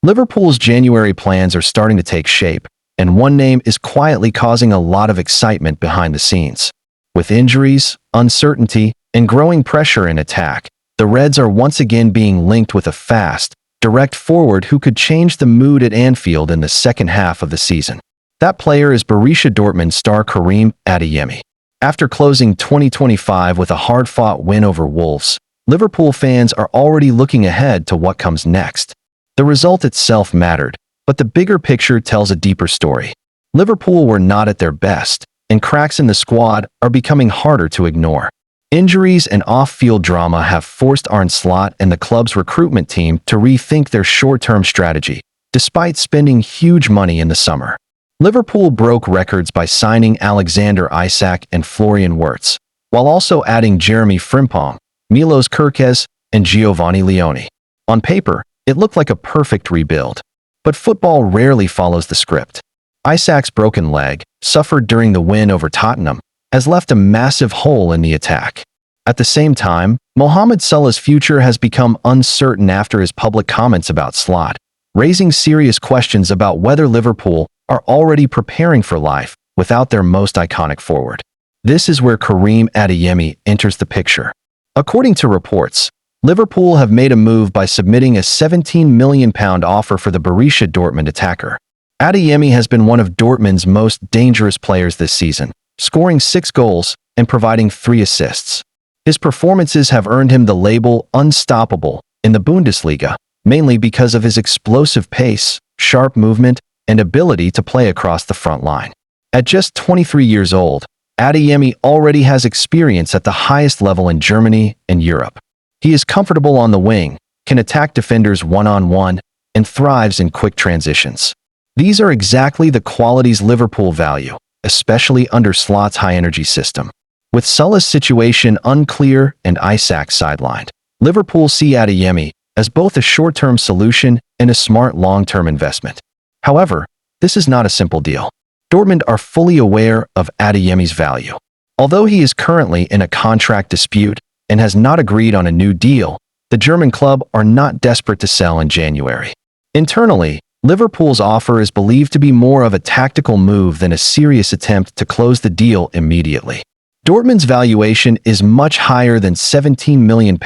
Liverpool's January plans are starting to take shape, and one name is quietly causing a lot of excitement behind the scenes. With injuries, uncertainty, and growing pressure in attack, the Reds are once again being linked with a fast, direct forward who could change the mood at Anfield in the second half of the season. That player is Borussia Dortmund star Karim Adeyemi. After closing 2025 with a hard-fought win over Wolves, Liverpool fans are already looking ahead to what comes next. The result itself mattered, but the bigger picture tells a deeper story. Liverpool were not at their best, and cracks in the squad are becoming harder to ignore. Injuries and off-field drama have forced Arne Slot and the club's recruitment team to rethink their short-term strategy, despite spending huge money in the summer. Liverpool broke records by signing Alexander Isak and Florian Wirtz, while also adding Jeremy Frimpong, Milos Kerkez, and Giovanni Leone. On paper, it looked like a perfect rebuild. But football rarely follows the script. Isak's broken leg, suffered during the win over Tottenham, has left a massive hole in the attack. At the same time, Mohamed Salah's future has become uncertain after his public comments about Slot, raising serious questions about whether Liverpool are already preparing for life without their most iconic forward. This is where Karim Adeyemi enters the picture. According to reports, Liverpool have made a move by submitting a £17 million offer for the Borussia Dortmund attacker. Adeyemi has been one of Dortmund's most dangerous players this season, scoring 6 goals and providing 3 assists. His performances have earned him the label unstoppable in the Bundesliga, mainly because of his explosive pace, sharp movement, and ability to play across the front line. At just 23 years old, Adeyemi already has experience at the highest level in Germany and Europe. He is comfortable on the wing, can attack defenders one-on-one, and thrives in quick transitions. These are exactly the qualities Liverpool value, especially under Slot's high-energy system. With Salah's situation unclear and Isak sidelined, Liverpool see Adeyemi as both a short-term solution and a smart long-term investment. However, this is not a simple deal. Dortmund are fully aware of Adeyemi's value. Although he is currently in a contract dispute and has not agreed on a new deal, the German club are not desperate to sell in January. Internally, Liverpool's offer is believed to be more of a tactical move than a serious attempt to close the deal immediately. Dortmund's valuation is much higher than £17 million,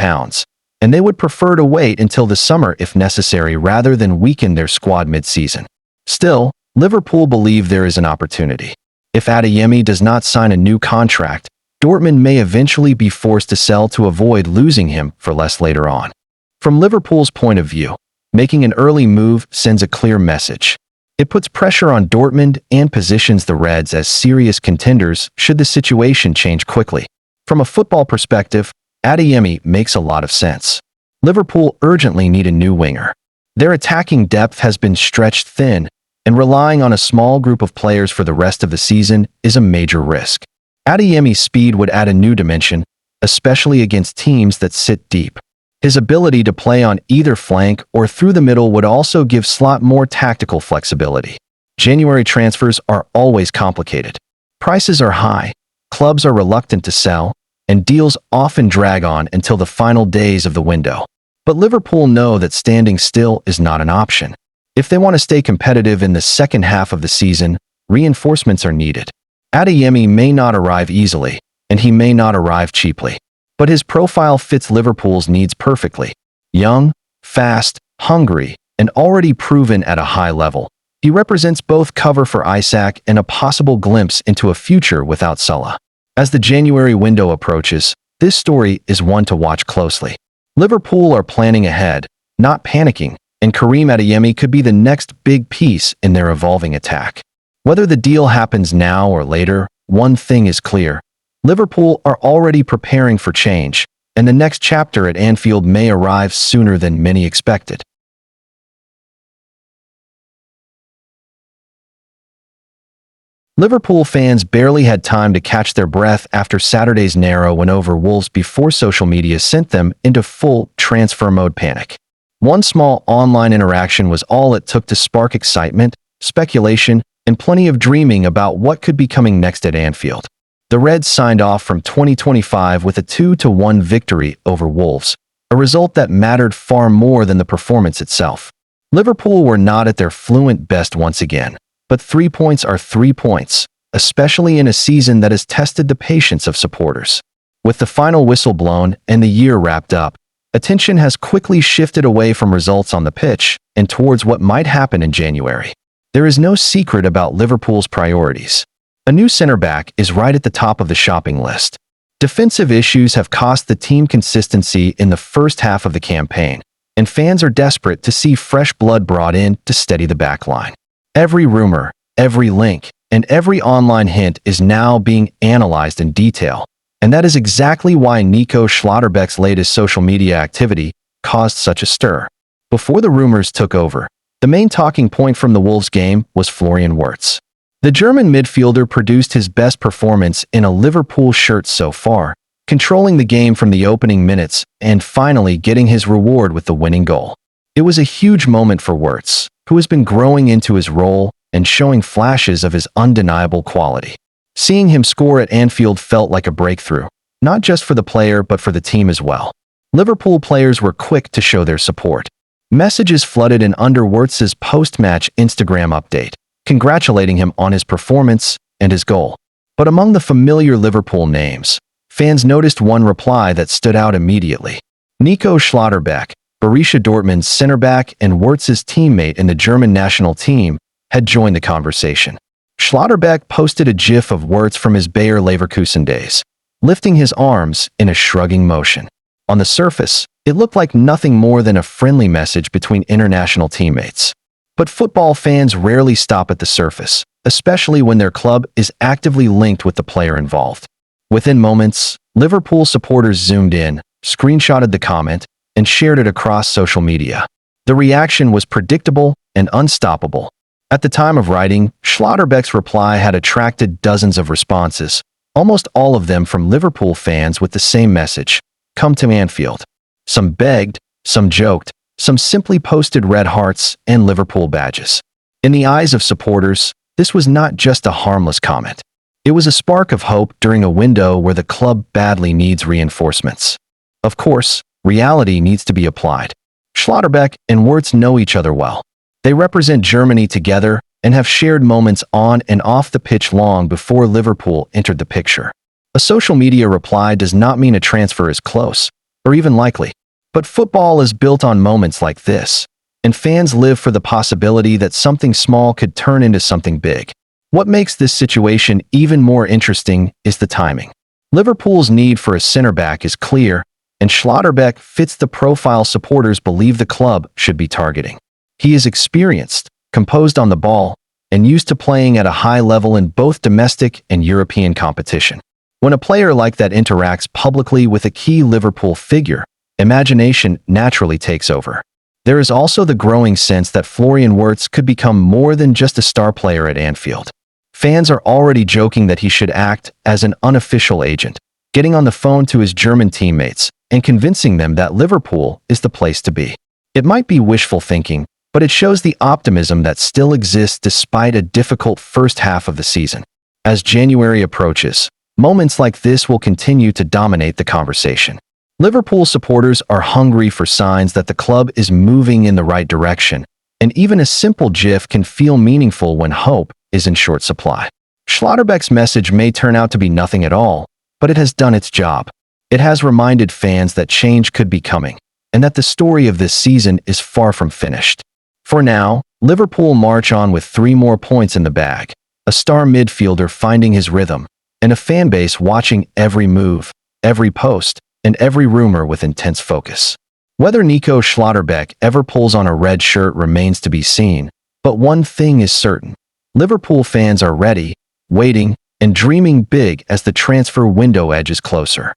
and they would prefer to wait until the summer if necessary rather than weaken their squad mid-season. Still, Liverpool believe there is an opportunity. If Adeyemi does not sign a new contract, Dortmund may eventually be forced to sell to avoid losing him for less later on. From Liverpool's point of view, making an early move sends a clear message. It puts pressure on Dortmund and positions the Reds as serious contenders should the situation change quickly. From a football perspective, Adeyemi makes a lot of sense. Liverpool urgently need a new winger. Their attacking depth has been stretched thin, and relying on a small group of players for the rest of the season is a major risk. Adeyemi's speed would add a new dimension, especially against teams that sit deep. His ability to play on either flank or through the middle would also give Slot more tactical flexibility. January transfers are always complicated. Prices are high, clubs are reluctant to sell, and deals often drag on until the final days of the window. But Liverpool know that standing still is not an option. If they want to stay competitive in the second half of the season, reinforcements are needed. Adeyemi may not arrive easily, and he may not arrive cheaply. But his profile fits Liverpool's needs perfectly. Young, fast, hungry, and already proven at a high level, he represents both cover for Isak and a possible glimpse into a future without Salah. As the January window approaches, this story is one to watch closely. Liverpool are planning ahead, not panicking, and Karim Adeyemi could be the next big piece in their evolving attack. Whether the deal happens now or later, one thing is clear. Liverpool are already preparing for change, and the next chapter at Anfield may arrive sooner than many expected. Liverpool fans barely had time to catch their breath after Saturday's narrow win over Wolves before social media sent them into full transfer mode panic. One small online interaction was all it took to spark excitement, speculation, and plenty of dreaming about what could be coming next at Anfield. The Reds signed off from 2025 with a 2-1 victory over Wolves, a result that mattered far more than the performance itself. Liverpool were not at their fluent best once again, but 3 points are 3 points, especially in a season that has tested the patience of supporters. With the final whistle blown and the year wrapped up, attention has quickly shifted away from results on the pitch and towards what might happen in January. There is no secret about Liverpool's priorities. A new center-back is right at the top of the shopping list. Defensive issues have cost the team consistency in the first half of the campaign, and fans are desperate to see fresh blood brought in to steady the backline. Every rumor, every link, and every online hint is now being analyzed in detail, and that is exactly why Nico Schlotterbeck's latest social media activity caused such a stir. Before the rumors took over, the main talking point from the Wolves game was Florian Wirtz. The German midfielder produced his best performance in a Liverpool shirt so far, controlling the game from the opening minutes and finally getting his reward with the winning goal. It was a huge moment for Wirtz, who has been growing into his role and showing flashes of his undeniable quality. Seeing him score at Anfield felt like a breakthrough, not just for the player but for the team as well. Liverpool players were quick to show their support. Messages flooded in under Wirtz's post-match Instagram update, congratulating him on his performance and his goal. But among the familiar Liverpool names, fans noticed one reply that stood out immediately. Nico Schlotterbeck, Borussia Dortmund's center-back and Wirtz's teammate in the German national team, had joined the conversation. Schlotterbeck posted a gif of Wirtz from his Bayer Leverkusen days, lifting his arms in a shrugging motion. On the surface, it looked like nothing more than a friendly message between international teammates. But football fans rarely stop at the surface, especially when their club is actively linked with the player involved. Within moments, Liverpool supporters zoomed in, screenshotted the comment, and shared it across social media. The reaction was predictable and unstoppable. At the time of writing, Schlotterbeck's reply had attracted dozens of responses, almost all of them from Liverpool fans with the same message: "Come to Anfield." Some begged, some joked, some simply posted red hearts and Liverpool badges. In the eyes of supporters, this was not just a harmless comment. It was a spark of hope during a window where the club badly needs reinforcements. Of course, reality needs to be applied. Schlotterbeck and Wirtz know each other well. They represent Germany together and have shared moments on and off the pitch long before Liverpool entered the picture. A social media reply does not mean a transfer is close, or even likely. But football is built on moments like this, and fans live for the possibility that something small could turn into something big. What makes this situation even more interesting is the timing. Liverpool's need for a center-back is clear, and Schlotterbeck fits the profile supporters believe the club should be targeting. He is experienced, composed on the ball, and used to playing at a high level in both domestic and European competition. When a player like that interacts publicly with a key Liverpool figure, imagination naturally takes over. There is also the growing sense that Florian Wirtz could become more than just a star player at Anfield. Fans are already joking that he should act as an unofficial agent, getting on the phone to his German teammates and convincing them that Liverpool is the place to be. It might be wishful thinking, but it shows the optimism that still exists despite a difficult first half of the season. As January approaches, moments like this will continue to dominate the conversation. Liverpool supporters are hungry for signs that the club is moving in the right direction, and even a simple GIF can feel meaningful when hope is in short supply. Schlotterbeck's message may turn out to be nothing at all, but it has done its job. It has reminded fans that change could be coming, and that the story of this season is far from finished. For now, Liverpool march on with 3 more points in the bag, a star midfielder finding his rhythm, and a fan base watching every move, every post, and every rumor with intense focus. Whether Nico Schlotterbeck ever pulls on a red shirt remains to be seen, but one thing is certain: Liverpool fans are ready, waiting, and dreaming big as the transfer window edges closer.